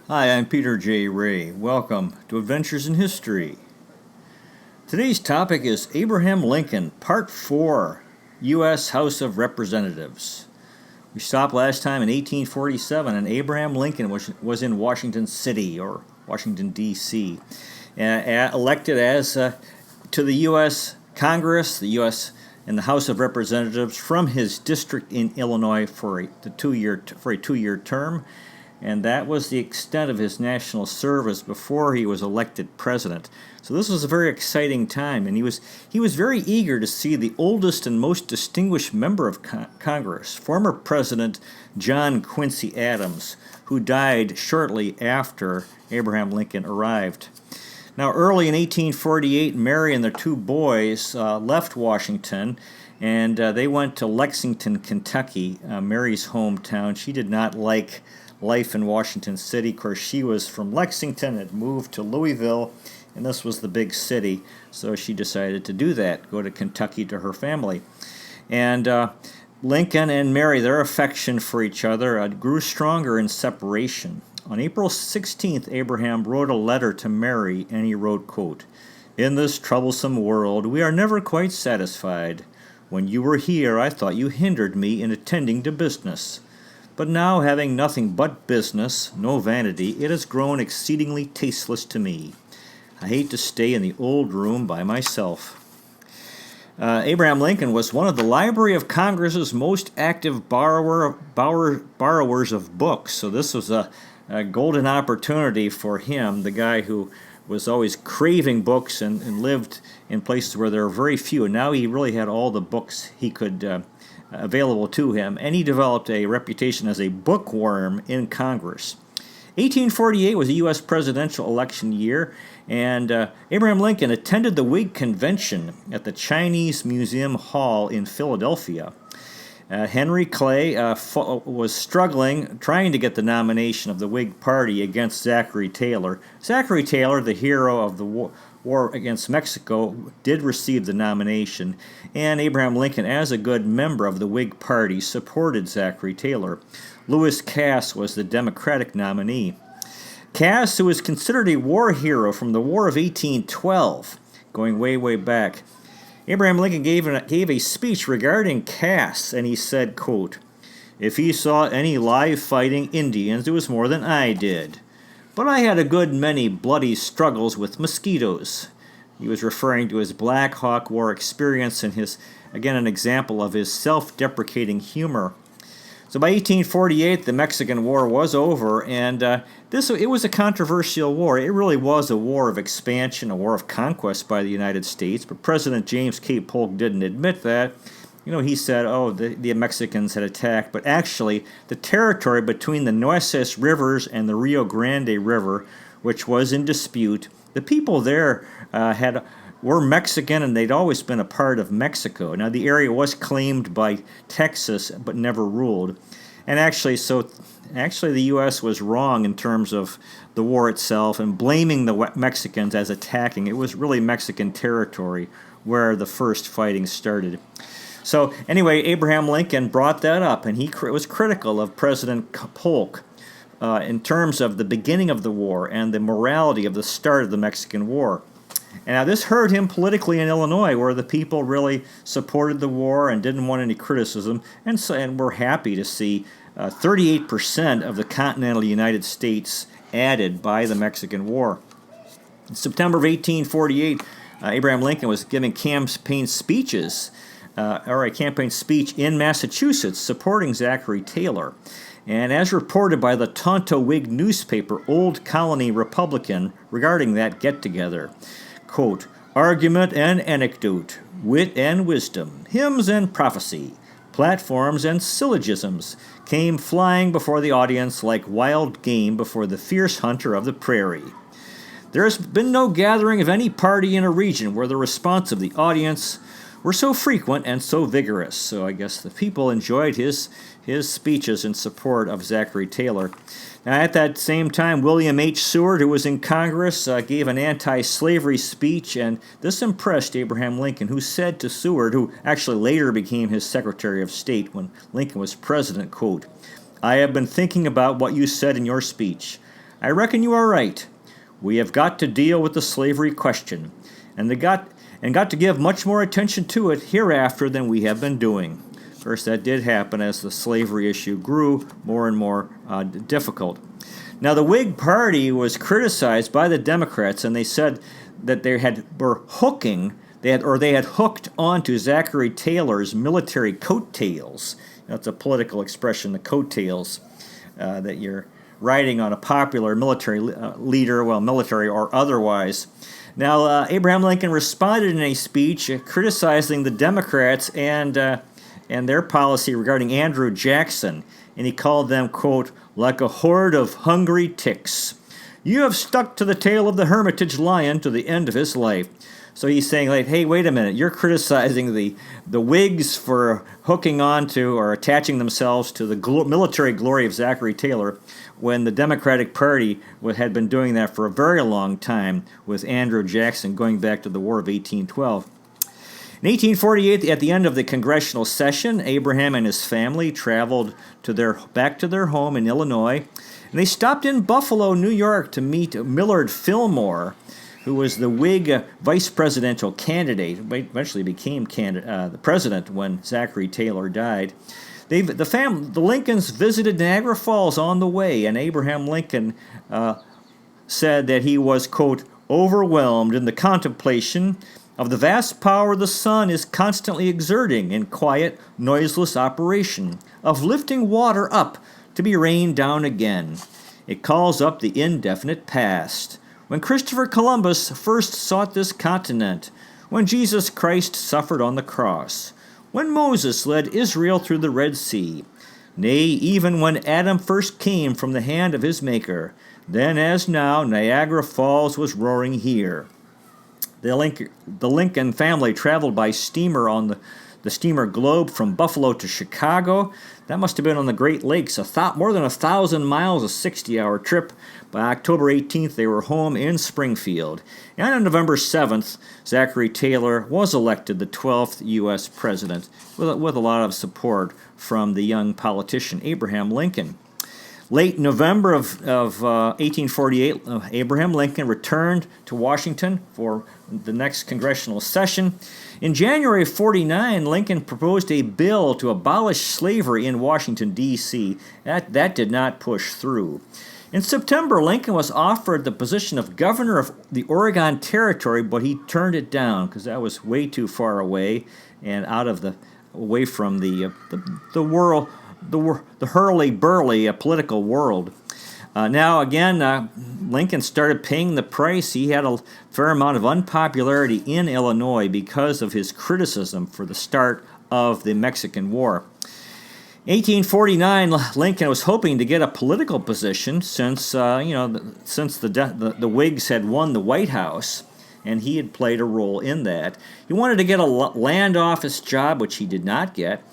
Hi, I'm Peter J. Ray. Welcome to Adventures in History. Today's topic is Abraham Lincoln, Part 4, U.S. House of Representatives. We stopped last time in 1847, and Abraham Lincoln was in Washington City, or Washington, D.C., elected as to the U.S. Congress, the U.S. and the House of Representatives from his district in Illinois for a two-year term. And that was the extent of his national service before he was elected president. So this was a very exciting time, and he was very eager to see the oldest and most distinguished member of Congress, former President John Quincy Adams, who died shortly after Abraham Lincoln arrived. Now, early in 1848, Mary and their two boys left Washington, and they went to Lexington, Kentucky, Mary's hometown. She did not like life in Washington City. Of course, she was from Lexington, had moved to Louisville, and this was the big city, so she decided to do that, go to Kentucky to her family. And Lincoln and Mary, their affection for each other grew stronger in separation. On April 16th, Abraham wrote a letter to Mary, and he wrote, quote, "In this troublesome world we are never quite satisfied. When you were here, I thought you hindered me in attending to business. But now, having nothing but business, no vanity, it has grown exceedingly tasteless to me. I hate to stay in the old room by myself." Abraham Lincoln was one of the Library of Congress's most active borrowers of books, so this was a golden opportunity for him, the guy who was always craving books and lived in places where there were very few. And now he really had all the books he could available to him, and he developed a reputation as a bookworm in Congress. 1848 was a U.S. presidential election year, and Abraham Lincoln attended the Whig convention at the Chinese Museum Hall in Philadelphia. Henry Clay was struggling, trying to get the nomination of the Whig Party against Zachary Taylor. Zachary Taylor, the hero of the war against Mexico, did receive the nomination, and Abraham Lincoln, as a good member of the Whig Party, supported Zachary Taylor. Lewis Cass was the Democratic nominee. Cass, who is considered a war hero from the War of 1812, going way, way back, Abraham Lincoln gave a speech regarding Cass, and he said, quote, "If he saw any live fighting Indians, it was more than I did. But I had a good many bloody struggles with mosquitoes." He was referring to his Black Hawk War experience and again, an example of his self-deprecating humor. So by 1848, the Mexican War was over, and it was a controversial war. It really was a war of expansion, a war of conquest by the United States, but President James K. Polk didn't admit that. He said, the Mexicans had attacked, but actually the territory between the Nueces Rivers and the Rio Grande River, which was in dispute, the people there were Mexican, and they'd always been a part of Mexico. Now, the area was claimed by Texas, but never ruled. And actually, the U.S. was wrong in terms of the war itself and blaming the Mexicans as attacking. It was really Mexican territory where the first fighting started. So anyway, Abraham Lincoln brought that up, and he was critical of President Polk in terms of the beginning of the war and the morality of the start of the Mexican War. And now this hurt him politically in Illinois, where the people really supported the war and didn't want any criticism, and were happy to see 38% of the continental United States added by the Mexican War. In September of 1848, Abraham Lincoln was giving a campaign speech in Massachusetts supporting Zachary Taylor. And as reported by the Tonto Whig newspaper, Old Colony Republican, regarding that get-together, quote, "Argument and anecdote, wit and wisdom, hymns and prophecy, platforms and syllogisms came flying before the audience like wild game before the fierce hunter of the prairie. There has been no gathering of any party in a region where the response of the audience were so frequent and so vigorous." So I guess the people enjoyed his speeches in support of Zachary Taylor. Now, at that same time, William H. Seward, who was in Congress, gave an anti-slavery speech, and this impressed Abraham Lincoln, who said to Seward, who actually later became his Secretary of State when Lincoln was president, quote, "I have been thinking about what you said in your speech. I reckon you are right. We have got to deal with the slavery question, and got to give much more attention to it hereafter than we have been doing. Of course, that did happen as the slavery issue grew more and more difficult. Now, the Whig Party was criticized by the Democrats, and they said that they had hooked onto Zachary Taylor's military coattails. That's a political expression, the coattails, that you're riding on a popular military leader, well, military or otherwise. Now, Abraham Lincoln responded in a speech criticizing the Democrats and their policy regarding Andrew Jackson, and he called them, quote, like a horde of hungry ticks. You have stuck to the tail of the Hermitage lion to the end of his life. So he's saying, like, hey, wait a minute, you're criticizing the Whigs for hooking on to or attaching themselves to the military glory of Zachary Taylor when the Democratic Party had been doing that for a very long time with Andrew Jackson going back to the War of 1812. In 1848, at the end of the congressional session, Abraham and his family traveled back to their home in Illinois, and they stopped in Buffalo, New York to meet Millard Fillmore, who was the Whig vice presidential candidate, who eventually became the president when Zachary Taylor died. The Lincolns visited Niagara Falls on the way, and Abraham Lincoln said that he was, quote, overwhelmed in the contemplation of the vast power the sun is constantly exerting in quiet, noiseless operation, of lifting water up to be rained down again. It calls up the indefinite past. When Christopher Columbus first sought this continent, when Jesus Christ suffered on the cross, when Moses led Israel through the Red Sea, nay, even when Adam first came from the hand of his Maker, then as now Niagara Falls was roaring here. The Lincoln family traveled by steamer on the steamer Globe from Buffalo to Chicago. That must have been on the Great Lakes, more than 1,000 miles, a 60-hour trip. By October 18th, they were home in Springfield. And on November 7th, Zachary Taylor was elected the 12th U.S. president with a lot of support from the young politician Abraham Lincoln. Late November of 1848, Abraham Lincoln returned to Washington for the next congressional session. In January of 1949, Lincoln proposed a bill to abolish slavery in Washington, D.C. That did not push through. In September, Lincoln was offered the position of governor of the Oregon Territory, but he turned it down because that was way too far away and away from the world. The hurly-burly political world. Now, again, Lincoln started paying the price. He had a fair amount of unpopularity in Illinois because of his criticism for the start of the Mexican War. In 1849, Lincoln was hoping to get a political position since the Whigs had won the White House, and he had played a role in that. He wanted to get a land office job, which he did not get.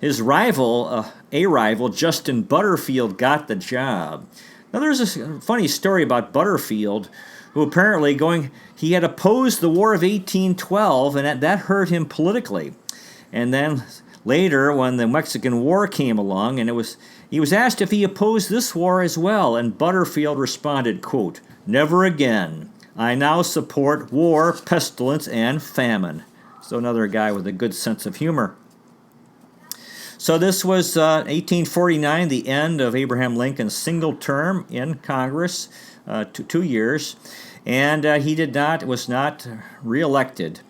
His rival, Justin Butterfield, got the job. Now, there's a funny story about Butterfield, who apparently he had opposed the War of 1812, and that hurt him politically. And then later, when the Mexican War came along, and he was asked if he opposed this war as well, and Butterfield responded, quote, never again. I now support war, pestilence, and famine. So another guy with a good sense of humor. So this was 1849, the end of Abraham Lincoln's single term in Congress, 2 years, and he was not reelected.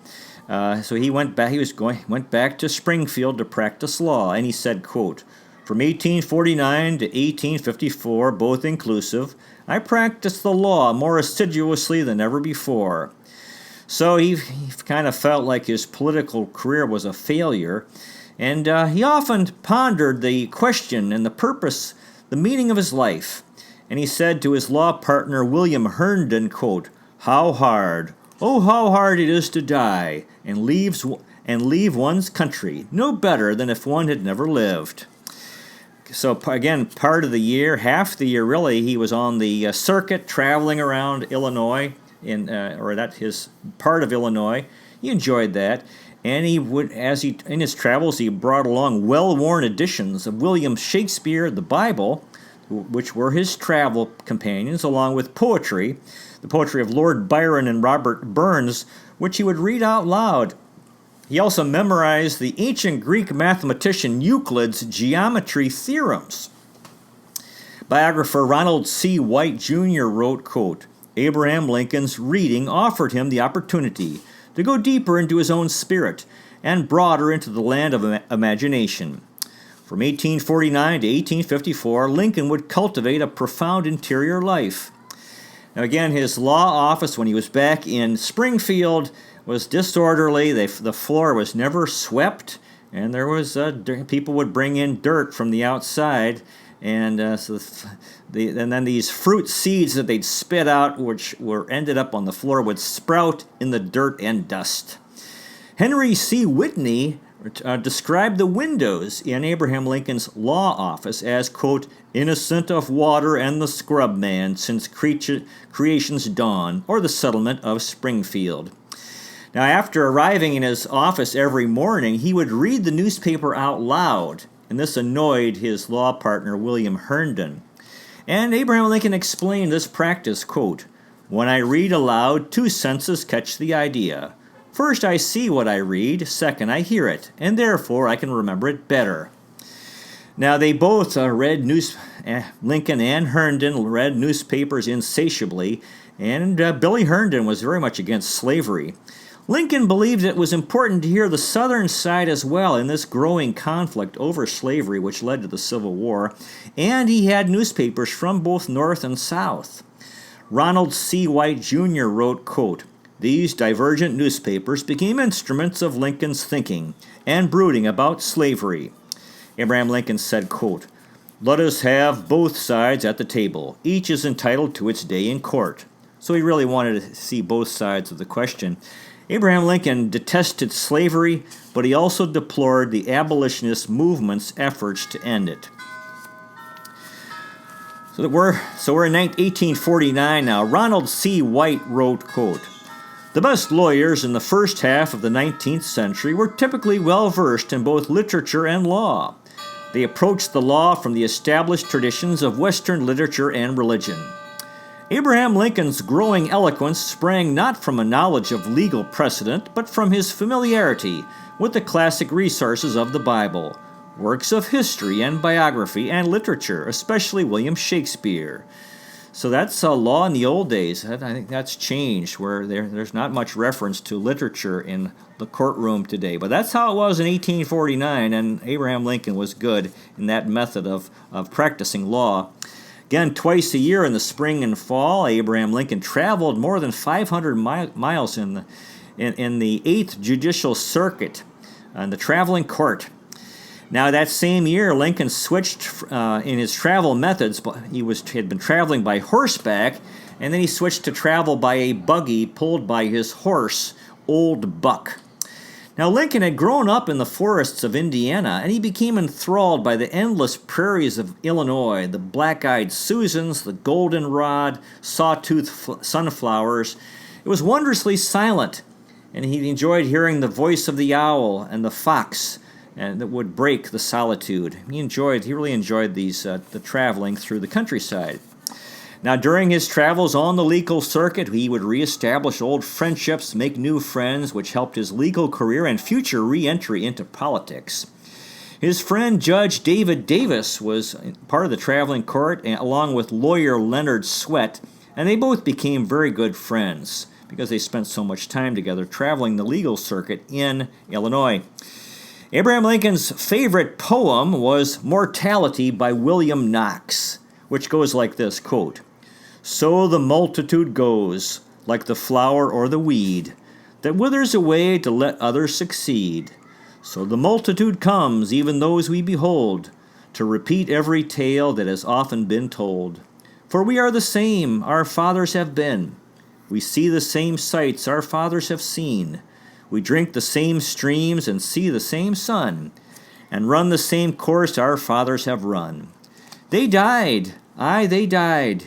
So he went back to Springfield to practice law, and he said, quote, from 1849 to 1854, both inclusive, I practiced the law more assiduously than ever before. So he kind of felt like his political career was a failure. And he often pondered the question and the purpose, the meaning of his life. And he said to his law partner, William Herndon, quote, how hard, oh, how hard it is to die and leave one's country, no better than if one had never lived. So again, part of the year, half the year really, he was on the circuit traveling around Illinois, his part of Illinois. He enjoyed that. And in his travels, he brought along well-worn editions of William Shakespeare, the Bible, which were his travel companions, along with poetry, the poetry of Lord Byron and Robert Burns, which he would read out loud. He also memorized the ancient Greek mathematician Euclid's geometry theorems. Biographer Ronald C. White Jr. wrote, quote, Abraham Lincoln's reading offered him the opportunity to go deeper into his own spirit and broader into the land of imagination. From 1849 to 1854, Lincoln would cultivate a profound interior life. Now again, his law office when he was back in Springfield was disorderly. The floor was never swept, and there was people would bring in dirt from the outside, and and then these fruit seeds that they'd spit out, which were ended up on the floor, would sprout in the dirt and dust. Henry C. Whitney described the windows in Abraham Lincoln's law office as, quote, innocent of water and the scrub man since creation's dawn, or the settlement of Springfield. Now, after arriving in his office every morning, he would read the newspaper out loud, and this annoyed his law partner, William Herndon. And Abraham Lincoln explained this practice, quote, when I read aloud, two senses catch the idea. First, I see what I read. Second, I hear it, and therefore I can remember it better. Now, they both Lincoln and Herndon read newspapers insatiably, and Billy Herndon was very much against slavery. Lincoln believed it was important to hear the Southern side as well in this growing conflict over slavery, which led to the Civil War, and he had newspapers from both North and South. Ronald C. White Jr. wrote, quote, these divergent newspapers became instruments of Lincoln's thinking and brooding about slavery. Abraham Lincoln said, quote, let us have both sides at the table. Each is entitled to its day in court. So he really wanted to see both sides of the question. Abraham Lincoln detested slavery, but he also deplored the abolitionist movement's efforts to end it. So we're in 1849 now. Ronald C. White wrote, quote, the best lawyers in the first half of the 19th century were typically well-versed in both literature and law. They approached the law from the established traditions of Western literature and religion. Abraham Lincoln's growing eloquence sprang not from a knowledge of legal precedent, but from his familiarity with the classic resources of the Bible, works of history and biography and literature, especially William Shakespeare. So that's a law in the old days. I think that's changed, where there's not much reference to literature in the courtroom today. But that's how it was in 1849, and Abraham Lincoln was good in that method of practicing law. Again, twice a year in the spring and fall, Abraham Lincoln traveled more than 500 miles in the 8th Judicial Circuit on the traveling court. Now, that same year, Lincoln switched in his travel methods. He had been traveling by horseback, and then he switched to travel by a buggy pulled by his horse, Old Buck. Now, Lincoln had grown up in the forests of Indiana, and he became enthralled by the endless prairies of Illinois, the black-eyed Susans, the goldenrod, sawtooth sunflowers. It was wondrously silent, and he enjoyed hearing the voice of the owl and the fox, and that would break the solitude. He really enjoyed the traveling through the countryside. Now, during his travels on the legal circuit, he would reestablish old friendships, make new friends, which helped his legal career and future re-entry into politics. His friend Judge David Davis was part of the traveling court, along with lawyer Leonard Swett, and they both became very good friends because they spent so much time together traveling the legal circuit in Illinois. Abraham Lincoln's favorite poem was Mortality by William Knox, which goes like this, quote, so the multitude goes, like the flower or the weed, that withers away to let others succeed. So the multitude comes, even those we behold, to repeat every tale that has often been told. For we are the same our fathers have been. We see the same sights our fathers have seen. We drink the same streams and see the same sun, and run the same course our fathers have run. They died, aye, they died.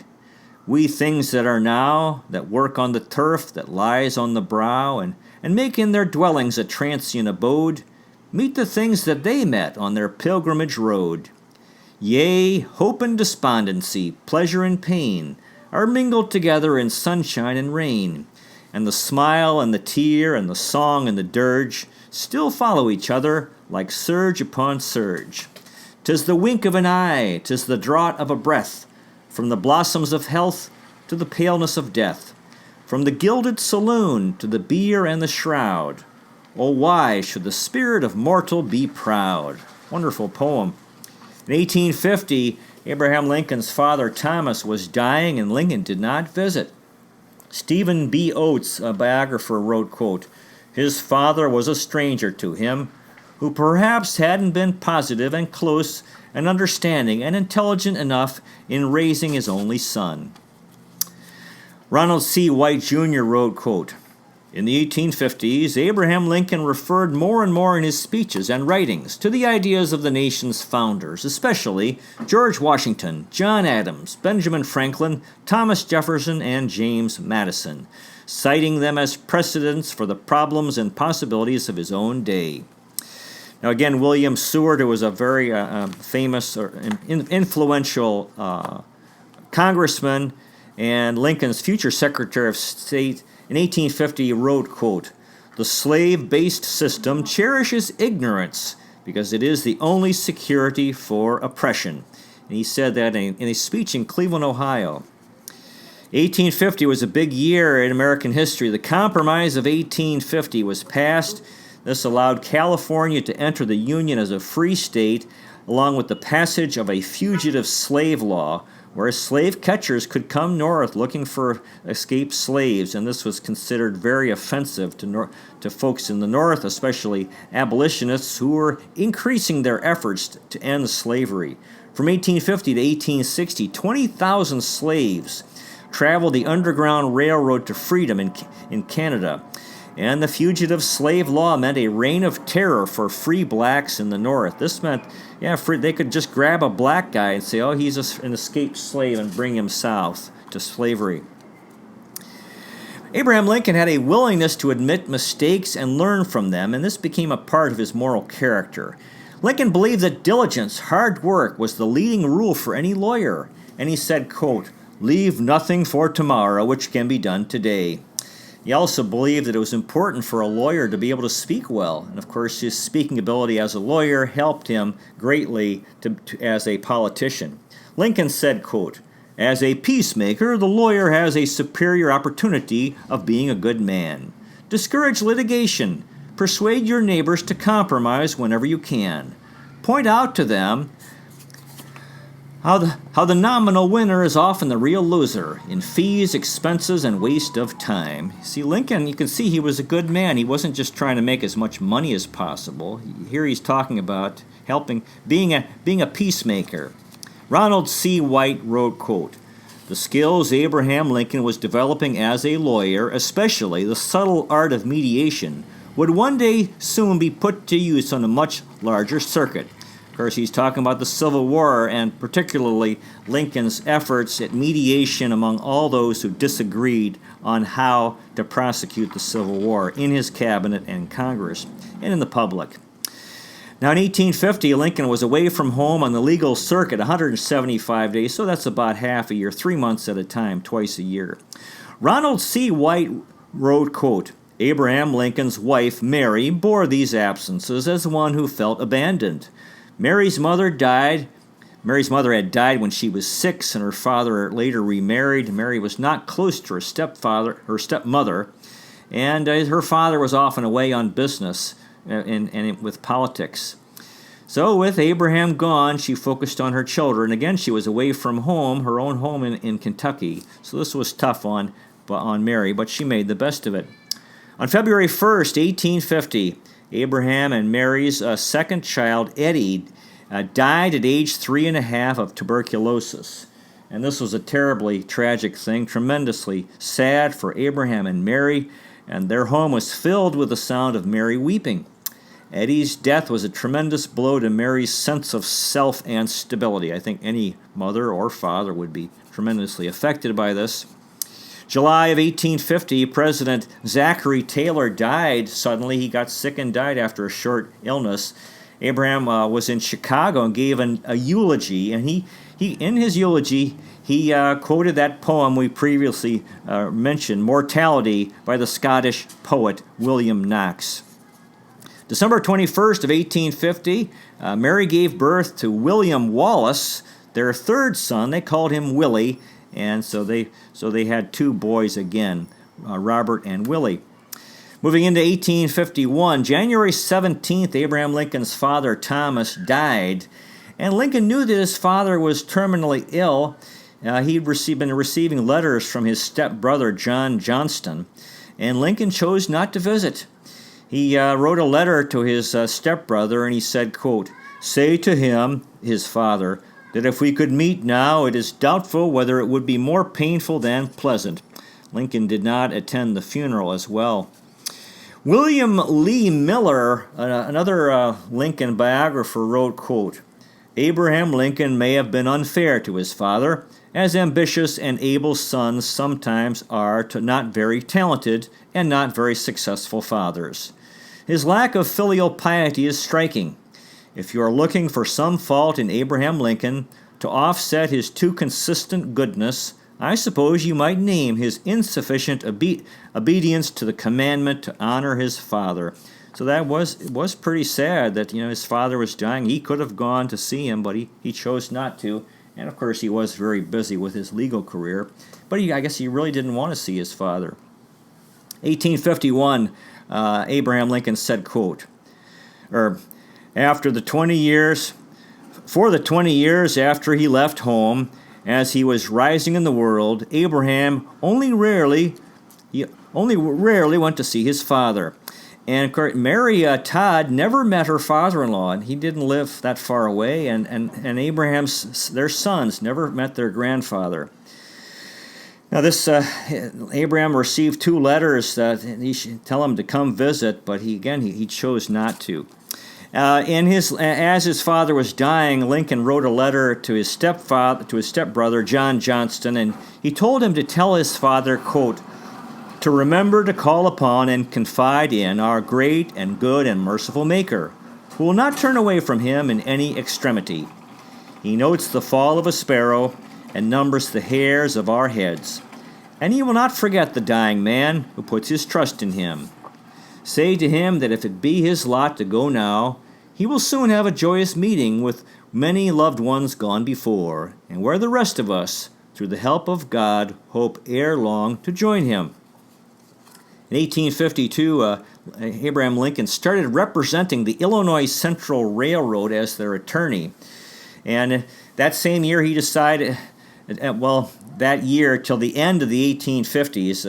We things that are now, that work on the turf that lies on the brow, and make in their dwellings a transient abode, meet the things that they met on their pilgrimage road. Yea, hope and despondency, pleasure and pain, are mingled together in sunshine and rain, and the smile and the tear and the song and the dirge still follow each other like surge upon surge. 'Tis the wink of an eye, 'tis the draught of a breath, from the blossoms of health to the paleness of death, from the gilded saloon to the bier and the shroud. Oh, why should the spirit of mortal be proud? Wonderful poem. In 1850, Abraham Lincoln's father Thomas was dying and Lincoln did not visit. Stephen B. Oates, a biographer, wrote, quote, "His father was a stranger to him, who perhaps hadn't been positive and close and understanding and intelligent enough in raising his only son." Ronald C. White Jr. wrote, quote, "In the 1850s, Abraham Lincoln referred more and more in his speeches and writings to the ideas of the nation's founders, especially George Washington, John Adams, Benjamin Franklin, Thomas Jefferson, and James Madison, citing them as precedents for the problems and possibilities of his own day." Now again, William Seward, who was a very famous or influential congressman and Lincoln's future Secretary of State, in 1850 wrote, quote, "The slave-based system cherishes ignorance because it is the only security for oppression." And he said that in a speech in Cleveland, Ohio. 1850 was a big year in American history. The Compromise of 1850 was passed. This allowed California to enter the Union as a free state, along with the passage of a fugitive slave law, where slave catchers could come north looking for escaped slaves, and this was considered very offensive to folks in the North, especially abolitionists who were increasing their efforts to end slavery. From 1850 to 1860, 20,000 slaves traveled the Underground Railroad to freedom in Canada. And the fugitive slave law meant a reign of terror for free blacks in the North. This meant, they could just grab a black guy and say, oh, he's an escaped slave, and bring him south to slavery. Abraham Lincoln had a willingness to admit mistakes and learn from them, and this became a part of his moral character. Lincoln believed that diligence, hard work, was the leading rule for any lawyer. And he said, quote, "Leave nothing for tomorrow which can be done today." He also believed that it was important for a lawyer to be able to speak well. And of course, his speaking ability as a lawyer helped him greatly as a politician. Lincoln said, quote, "As a peacemaker, the lawyer has a superior opportunity of being a good man. Discourage litigation. Persuade your neighbors to compromise whenever you can. Point out to them how the nominal winner is often the real loser in fees, expenses, and waste of time." See, Lincoln, you can see he was a good man. He wasn't just trying to make as much money as possible. Here he's talking about being a peacemaker. Ronald C. White wrote, quote, "The skills Abraham Lincoln was developing as a lawyer, especially the subtle art of mediation, would one day soon be put to use on a much larger circuit." Of course, he's talking about the Civil War and particularly Lincoln's efforts at mediation among all those who disagreed on how to prosecute the Civil War in his cabinet and Congress and in the public. Now, in 1850, Lincoln was away from home on the legal circuit 175 days, so that's about half a year, 3 months at a time, twice a year. Ronald C. White wrote, quote, "Abraham Lincoln's wife, Mary, bore these absences as one who felt abandoned. Mary's mother had died when she was 6, and her father later remarried. Mary was not close to her stepmother, and her father was often away on business and with politics. So with Abraham gone, she focused on her children. Again, she was away from home, her own home in Kentucky. So this was tough on Mary, but she made the best of it. On February 1st, 1850, Abraham and Mary's second child, Eddie, died at age 3.5 of tuberculosis. And this was a terribly tragic thing, tremendously sad for Abraham and Mary, and their home was filled with the sound of Mary weeping. Eddie's death was a tremendous blow to Mary's sense of self and stability. I think any mother or father would be tremendously affected by this. July of 1850, President Zachary Taylor died suddenly. He got sick and died after a short illness. Abraham was in Chicago and gave a eulogy, and he in his eulogy he quoted that poem we previously mentioned, "Mortality," by the Scottish poet William Knox. December 21st of 1850, Mary gave birth to William Wallace, their third son. They called him Willie, and so they had two boys again, Robert and Willie. Moving into 1851, January 17th, Abraham Lincoln's father, Thomas, died. And Lincoln knew that his father was terminally ill. He'd been receiving letters from his stepbrother, John Johnston, and Lincoln chose not to visit. He wrote a letter to his stepbrother, and he said, quote, "Say to him," his father, "that if we could meet now, it is doubtful whether it would be more painful than pleasant." Lincoln did not attend the funeral as well. William Lee Miller, another Lincoln biographer, wrote, quote, "Abraham Lincoln may have been unfair to his father, as ambitious and able sons sometimes are to not very talented and not very successful fathers. His lack of filial piety is striking. If you are looking for some fault in Abraham Lincoln to offset his too consistent goodness, I suppose you might name his insufficient obedience to the commandment to honor his father." So it was pretty sad that his father was dying. He could have gone to see him, but he chose not to. And of course, he was very busy with his legal career. But I guess he really didn't want to see his father. 1851, Abraham Lincoln said, quote, for the 20 years after he left home, as he was rising in the world, Abraham only rarely went to see his father. And of course, Mary Todd never met her father-in-law, and he didn't live that far away. And their sons never met their grandfather. Now, Abraham received two letters that he should tell him to come visit, but he chose not to. As his father was dying, Lincoln wrote a letter to his stepbrother John Johnston, and he told him to tell his father, quote, "to remember to call upon and confide in our great and good and merciful Maker, who will not turn away from him in any extremity. He notes the fall of a sparrow and numbers the hairs of our heads, and he will not forget the dying man who puts his trust in him. Say to him that if it be his lot to go now, he will soon have a joyous meeting with many loved ones gone before, and where the rest of us, through the help of God, hope ere long to join him." In 1852, Abraham Lincoln started representing the Illinois Central Railroad as their attorney. And that same year he decided, that year till the end of the 1850s,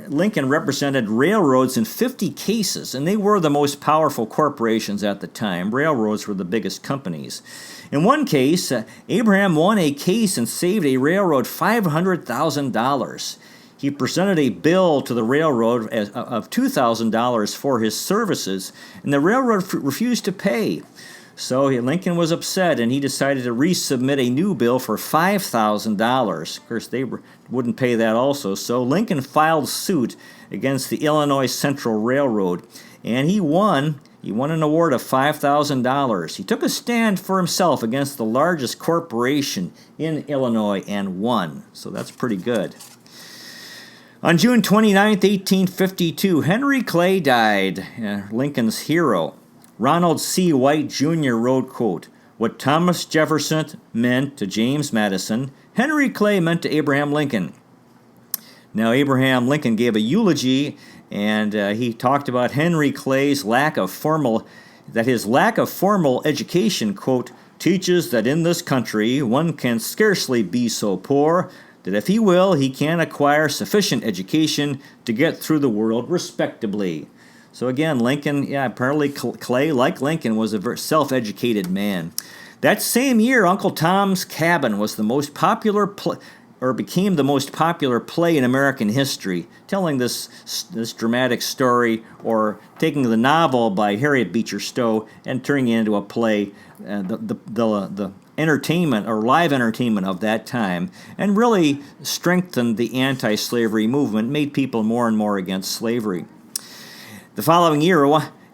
Lincoln represented railroads in 50 cases, and they were the most powerful corporations at the time. Railroads were the biggest companies. In one case, Abraham won a case and saved a railroad $500,000. He presented a bill to the railroad of $2,000 for his services, and the railroad refused to pay. So Lincoln was upset, and he decided to resubmit a new bill for $5,000. Of course, they wouldn't pay that also. So Lincoln filed suit against the Illinois Central Railroad, and he won. He won an award of $5,000. He took a stand for himself against the largest corporation in Illinois and won. So that's pretty good. On June 29, 1852, Henry Clay died, Lincoln's hero. Ronald C. White Jr. wrote, quote, "What Thomas Jefferson meant to James Madison, Henry Clay meant to Abraham Lincoln." Now, Abraham Lincoln gave a eulogy, and he talked about Henry Clay's lack of formal education, quote, "teaches that in this country one can scarcely be so poor that if he will, he can acquire sufficient education to get through the world respectably." So again, Lincoln, apparently Clay, like Lincoln, was a very self-educated man. That same year, Uncle Tom's Cabin was the most popular became the most popular play in American history, telling this dramatic story, or taking the novel by Harriet Beecher Stowe and turning it into a play, the entertainment or live entertainment of that time, and really strengthened the anti-slavery movement, made people more and more against slavery. The following year,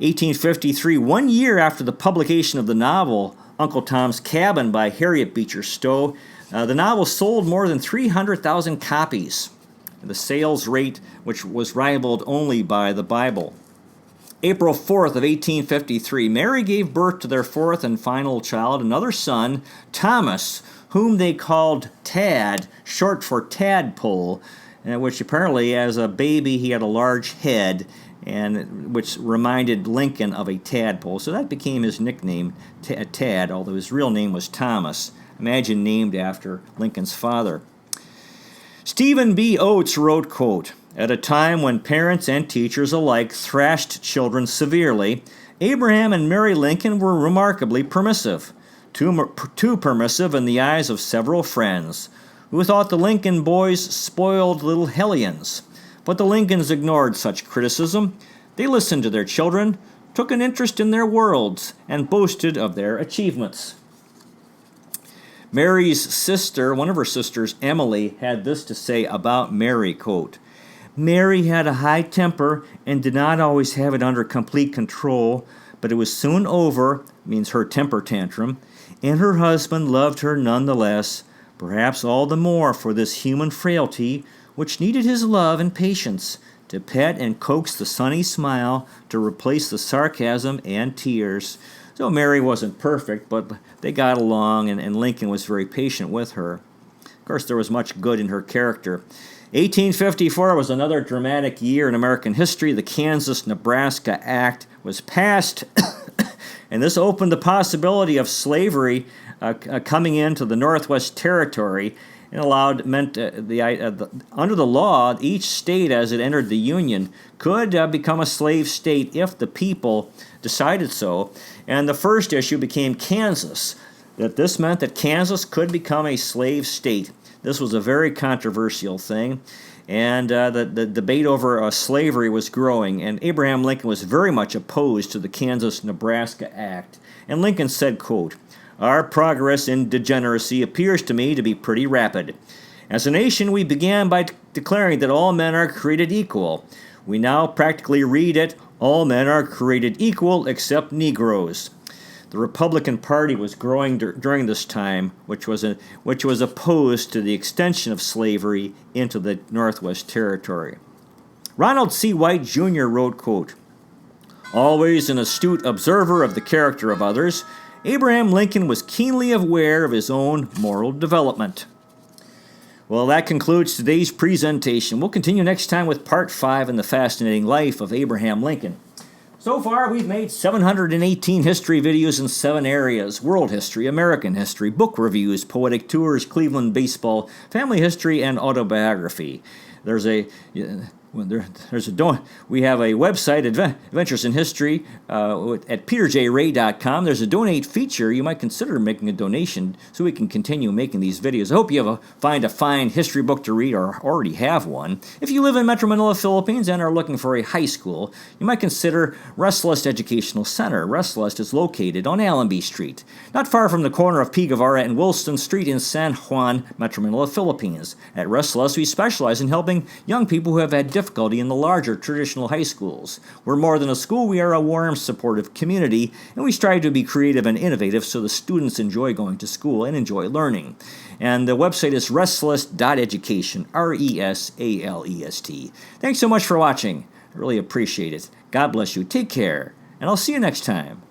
1853, 1 year after the publication of the novel Uncle Tom's Cabin by Harriet Beecher Stowe, the novel sold more than 300,000 copies, the sales rate which was rivaled only by the Bible. April 4th of 1853, Mary gave birth to their fourth and final child, another son, Thomas, whom they called Tad, short for tadpole, which apparently as a baby he had a large head, and which reminded Lincoln of a tadpole. So that became his nickname, Tad, although his real name was Thomas. Imagine named after Lincoln's father. Stephen B. Oates wrote, quote, "At a time when parents and teachers alike thrashed children severely, Abraham and Mary Lincoln were remarkably permissive, too permissive in the eyes of several friends, who thought the Lincoln boys spoiled little hellions. But the Lincolns ignored such criticism. They listened to their children, took an interest in their worlds, and boasted of their achievements." Mary's sister, one of her sisters, Emily, had this to say about Mary, quote, "Mary had a high temper and did not always have it under complete control, but it was soon over," means her temper tantrum, "and her husband loved her nonetheless, perhaps all the more for this human frailty, which needed his love and patience to pet and coax the sunny smile to replace the sarcasm and tears." So Mary wasn't perfect, but they got along, and Lincoln was very patient with her. Of course, there was much good in her character. 1854 was another dramatic year in American history. The Kansas Nebraska Act was passed, and this opened the possibility of slavery coming into the Northwest Territory, and under the law, each state as it entered the Union could become a slave state if the people decided so. And the first issue became Kansas, that this meant that Kansas could become a slave state. This was a very controversial thing, and the debate over slavery was growing, and Abraham Lincoln was very much opposed to the Kansas Nebraska Act. And Lincoln said, quote, "Our progress in degeneracy appears to me to be pretty rapid. As a nation, we began by declaring that all men are created equal. We now practically read it, all men are created equal except Negroes." The Republican Party was growing during this time, which was opposed to the extension of slavery into the Northwest Territory. Ronald C. White Jr. wrote, quote, "Always an astute observer of the character of others, Abraham Lincoln was keenly aware of his own moral development." Well, that concludes today's presentation. We'll continue next time with Part 5 in the fascinating life of Abraham Lincoln. So far, we've made 718 history videos in 7 areas: world history, American history, book reviews, poetic tours, Cleveland baseball, family history, and autobiography. We have a website, Adventures in History, at peterjray.com. There's a donate feature. You might consider making a donation so we can continue making these videos. I hope you find a fine history book to read or already have one. If you live in Metro Manila, Philippines, and are looking for a high school, you might consider Restless Educational Center. Restless is located on Allenby Street, not far from the corner of P. Guevara and Wilson Street in San Juan, Metro Manila, Philippines. At Restless, we specialize in helping young people who have had difficulty in the larger traditional high schools. We're more than a school, we are a warm, supportive community, and we strive to be creative and innovative so the students enjoy going to school and enjoy learning. And the website is restless.education, RESALEST. Thanks so much for watching. I really appreciate it. God bless you. Take care, and I'll see you next time.